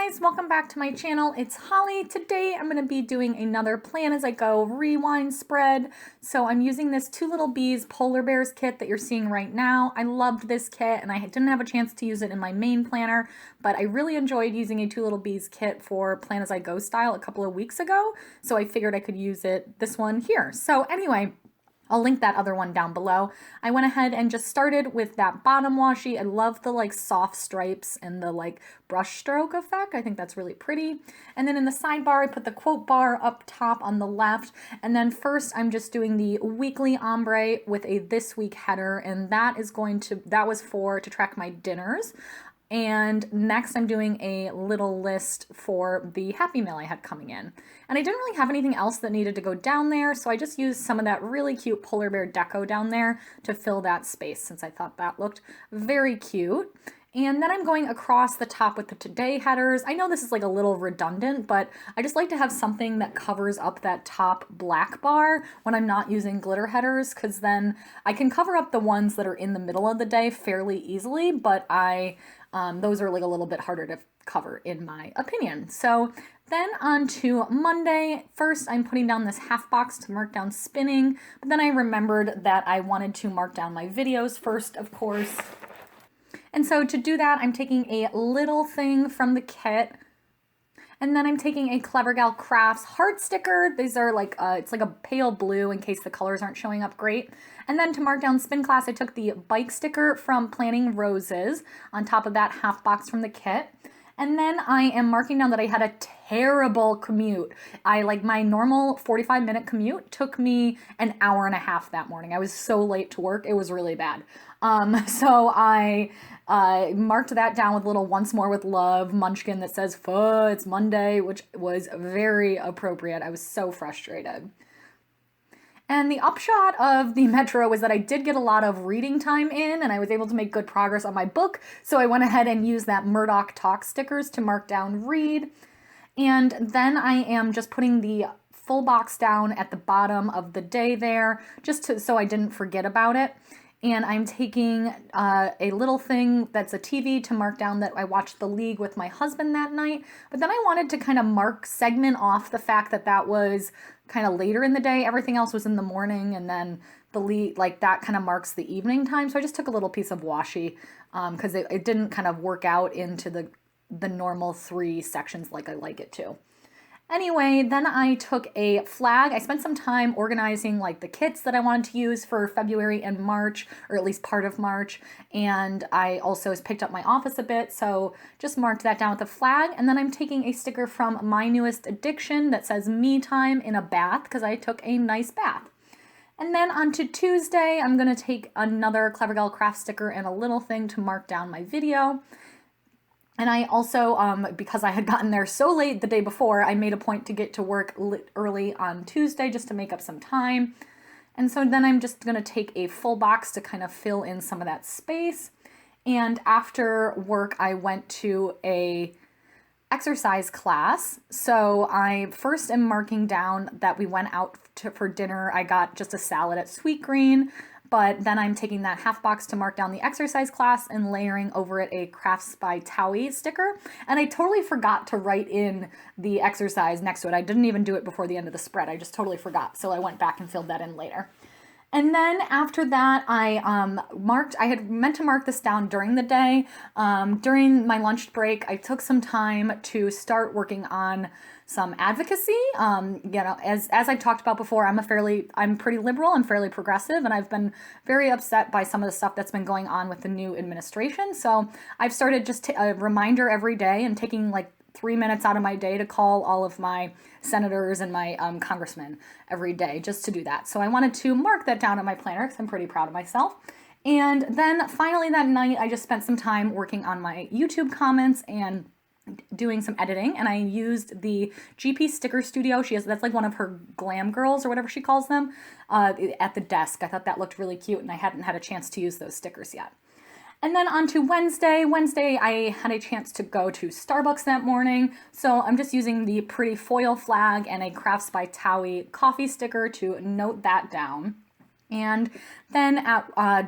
guys, welcome back to my channel. It's Holly. Today I'm going to be doing another Plan As I Go rewind spread. So I'm using this Two Lil Bees Polar Bears kit that you're seeing right now. I loved this kit and I didn't have a chance to use it in my main planner, but I really enjoyed using a Two Lil Bees kit for Plan As I Go style a couple of weeks ago. So I figured I could use this one here. So anyway, I'll link that other one down below. I went ahead and just started with that bottom washi. I love the like soft stripes and the like brush stroke effect. I think that's really pretty. And then in the sidebar, I put the quote bar up top on the left. And then first I'm just doing the weekly ombre with a this week header. And that was to track my dinners. And next I'm doing a little list for the Happy Meal I had coming in. And I didn't really have anything else that needed to go down there, so I just used some of that really cute polar bear deco down there to fill that space since I thought that looked very cute. And then I'm going across the top with the today headers. I know this is like a little redundant, but I just like to have something that covers up that top black bar when I'm not using glitter headers, because then I can cover up the ones that are in the middle of the day fairly easily, but those are like a little bit harder to cover in my opinion. So then on to Monday. First, I'm putting down this half box to mark down spinning, but then I remembered that I wanted to mark down my videos first, of course. And so to do that, I'm taking a little thing from the kit, and then I'm taking a Clever Gal Crafts heart sticker. These are like, it's like a pale blue in case the colors aren't showing up great. And then to mark down spin class, I took the bike sticker from Planting Roses on top of that half box from the kit. And then I am marking down that I had a terrible commute. My normal 45-minute commute took me an hour and a half that morning. I was so late to work. It was really bad. So I marked that down with a little once more with love munchkin that says, "Fuh, it's Monday," which was very appropriate. I was so frustrated. And the upshot of the metro was that I did get a lot of reading time in and I was able to make good progress on my book. So I went ahead and used that Murdoch Talk stickers to mark down read. And then I am just putting the full box down at the bottom of the day there, so I didn't forget about it. And I'm taking a little thing that's a TV to mark down that I watched The League with my husband that night. But then I wanted to kind of segment off the fact that that was kind of later in the day. Everything else was in the morning, and then The League, like that kind of marks the evening time. So I just took a little piece of washi because it didn't kind of work out into the normal 3 sections like I like it to. Anyway, then I took a flag. I spent some time organizing like the kits that I wanted to use for February and March, or at least part of March. And I also picked up my office a bit, so just marked that down with a flag. And then I'm taking a sticker from My Newest Addiction that says "Me Time in a Bath" because I took a nice bath. And then on to Tuesday, I'm going to take another Clever Gal Craft sticker and a little thing to mark down my video. And I also, because I had gotten there so late the day before, I made a point to get to work early on Tuesday just to make up some time. And so then I'm just going to take a full box to kind of fill in some of that space. And after work, I went to a exercise class. So I first am marking down that we went out for dinner. I got just a salad at Sweet Green. But then I'm taking that half box to mark down the exercise class and layering over it a Crafts by Towie sticker. And I totally forgot to write in the exercise next to it. I didn't even do it before the end of the spread. I just totally forgot. So I went back and filled that in later. And then after that, I had meant to mark this down during the day. During my lunch break, I took some time to start working on some advocacy. As I've talked about before, I'm pretty liberal and fairly progressive, and I've been very upset by some of the stuff that's been going on with the new administration. So I've started just a reminder every day and taking like 3 minutes out of my day to call all of my senators and my congressmen every day just to do that. So I wanted to mark that down in my planner because I'm pretty proud of myself. And then finally that night, I just spent some time working on my YouTube comments and doing some editing, and I used the GP Sticker Studio. That's like one of her glam girls or whatever she calls them at the desk. I thought that looked really cute, and I hadn't had a chance to use those stickers yet. And then on to Wednesday. Wednesday, I had a chance to go to Starbucks that morning, so I'm just using the pretty foil flag and a Crafts by Towie coffee sticker to note that down. And then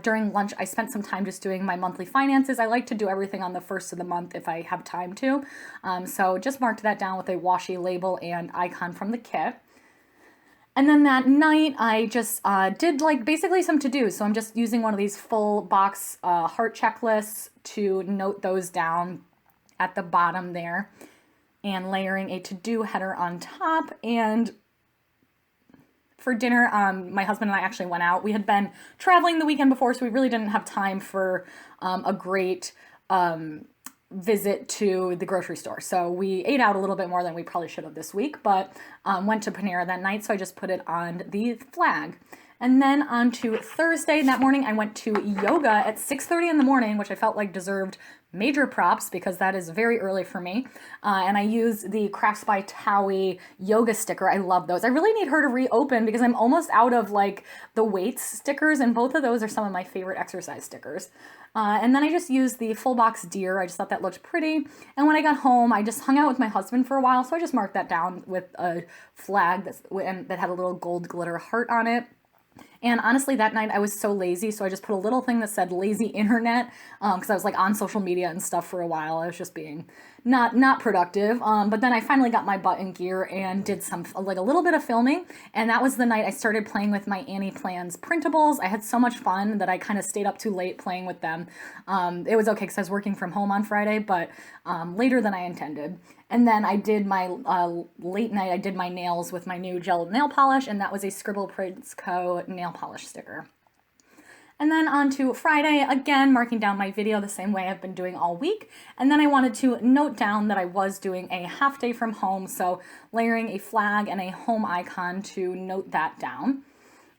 during lunch, I spent some time just doing my monthly finances. I like to do everything on the first of the month if I have time to. So just marked that down with a washi label and icon from the kit. And then that night, I just did like basically some to-dos. So I'm just using one of these full box heart checklists to note those down at the bottom there, and layering a to-do header on top. And for dinner, my husband and I actually went out. We had been traveling the weekend before, so we really didn't have time for a great visit to the grocery store. So we ate out a little bit more than we probably should have this week, but went to Panera that night, so I just put it on the flag. And then on to Thursday, that morning I went to yoga at 6:30 in the morning, which I felt like deserved major props because that is very early for me. And I used the Crafts by Towie yoga sticker. I love those. I really need her to reopen because I'm almost out of like the weights stickers, and both of those are some of my favorite exercise stickers. And then I just used the full box deer. I just thought that looked pretty. And when I got home, I just hung out with my husband for a while. So I just marked that down with a flag that had a little gold glitter heart on it. And honestly, that night I was so lazy, so I just put a little thing that said lazy internet, because I was like on social media and stuff for a while. I was just being not productive. But then I finally got my butt in gear and did some like a little bit of filming. And that was the night I started playing with my Annie Plans printables. I had so much fun that I kind of stayed up too late playing with them. It was okay because I was working from home on Friday, but later than I intended. And then I did my late night, I did my nails with my new gel nail polish, and that was a Scribble Prints Co. nail polish sticker. And then on to Friday, again, marking down my video the same way I've been doing all week. And then I wanted to note down that I was doing a half day from home, so layering a flag and a home icon to note that down.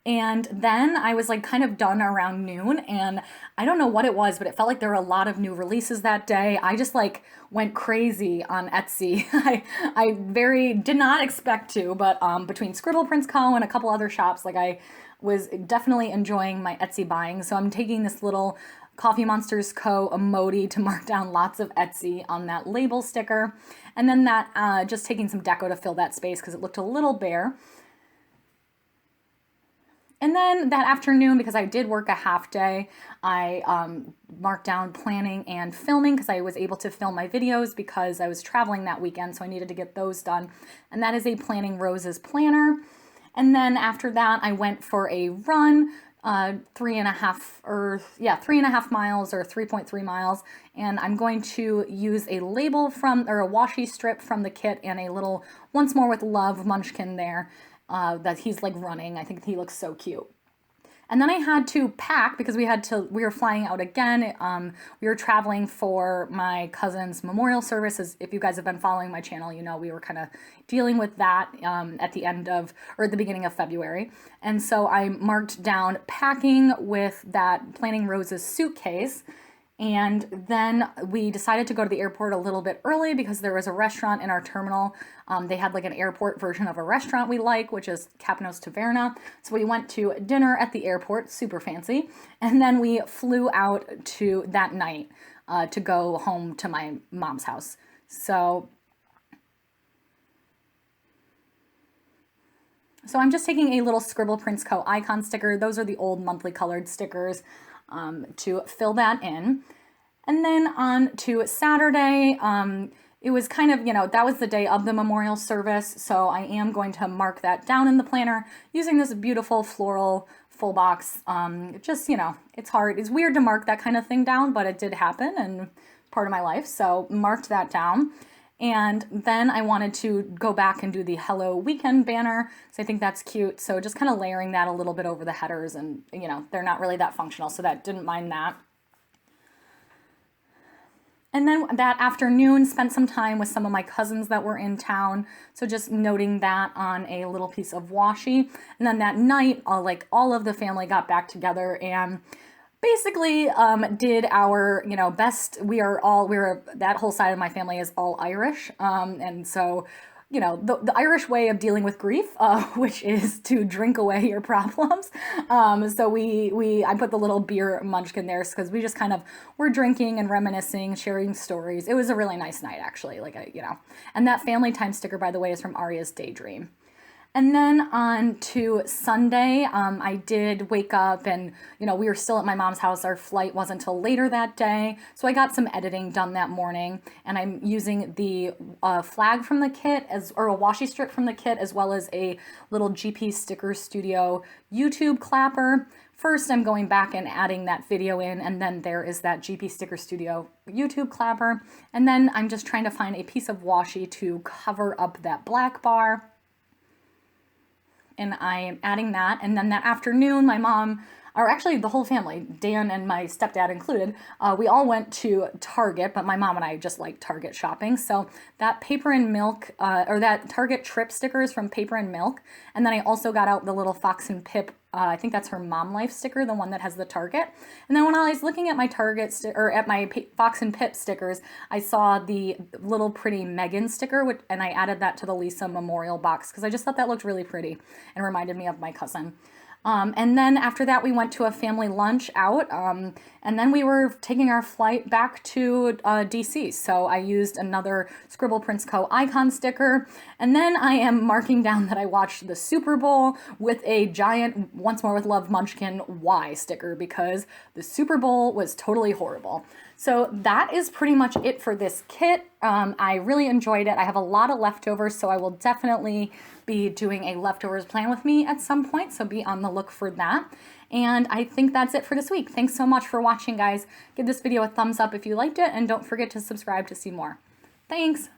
And then I was like kind of done around noon, and I don't know what it was, but it felt like there were a lot of new releases that day. I just like went crazy on Etsy. I very did not expect to, but between Scribble Prints Co. and a couple other shops, like I was definitely enjoying my Etsy buying. So I'm taking this little Coffee Monsters Co. emoji to mark down lots of Etsy on that label sticker. And then that just taking some deco to fill that space because it looked a little bare. And then that afternoon, because I did work a half day, I marked down planning and filming because I was able to film my videos because I was traveling that weekend, so I needed to get those done. And that is a Planning Roses planner. And then after that, I went for a run, 3.5 miles or 3.3 miles. And I'm going to use a label or a washi strip from the kit and a little Once More with Love munchkin there. That he's like running. I think he looks so cute. And then I had to pack because we were flying out again. We were traveling for my cousin's memorial service. If you guys have been following my channel, you know we were kind of dealing with that at the beginning of February. And so I marked down packing with that Planning Roses suitcase. And then we decided to go to the airport a little bit early because there was a restaurant in our terminal. They had like an airport version of a restaurant we like, which is Capnos Taverna. So we went to dinner at the airport, super fancy. And then we flew out to that night to go home to my mom's house. So I'm just taking a little Scribble Prints Co. icon sticker. Those are the old monthly colored stickers. To fill that in. And then on to Saturday, it was kind of, that was the day of the memorial service, so I am going to mark that down in the planner using this beautiful floral full box. It's hard. It's weird to mark that kind of thing down, but it did happen and part of my life, so marked that down. And then I wanted to go back and do the Hello Weekend banner, so I think that's cute. So just kind of layering that a little bit over the headers, and they're not really that functional, so didn't mind that. And then that afternoon, spent some time with some of my cousins that were in town. So just noting that on a little piece of washi. And then that night, all of the family got back together and basically did our best. That whole side of my family is all Irish, and so the Irish way of dealing with grief, which is to drink away your problems. So I put the little beer munchkin there because we just kind of were drinking and reminiscing, sharing stories. It was a really nice night, actually. And that family time sticker, by the way, is from Aria's Daydream. And then on to Sunday, I did wake up and, we were still at my mom's house. Our flight wasn't until later that day. So I got some editing done that morning, and I'm using the flag from the kit or a washi strip from the kit, as well as a little GP Sticker Studio YouTube clapper. First, I'm going back and adding that video in, and then there is that GP Sticker Studio YouTube clapper. And then I'm just trying to find a piece of washi to cover up that black bar. And I am adding that. And then that afternoon, my mom, or actually the whole family, Dan and my stepdad included, we all went to Target, but my mom and I just like Target shopping. So that Paper and Milk, or that Target trip stickers from Paper and Milk. And then I also got out the little Fox and Pip, I think that's her Mom Life sticker, the one that has the Target. And then when I was looking at my Target, or at my Fox and Pip stickers, I saw the little pretty Megan sticker, and I added that to the Lisa Memorial box because I just thought that looked really pretty and reminded me of my cousin. And then after that, we went to a family lunch out, and then we were taking our flight back to DC. So I used another Scribble Prints Co. icon sticker, and then I am marking down that I watched the Super Bowl with a giant Once More with Love Munchkin Y sticker because the Super Bowl was totally horrible. So that is pretty much it for this kit. I really enjoyed it. I have a lot of leftovers, so I will definitely be doing a leftovers plan with me at some point, so be on the look for that. And I think that's it for this week. Thanks so much for watching, guys. Give this video a thumbs up if you liked it, and don't forget to subscribe to see more. Thanks!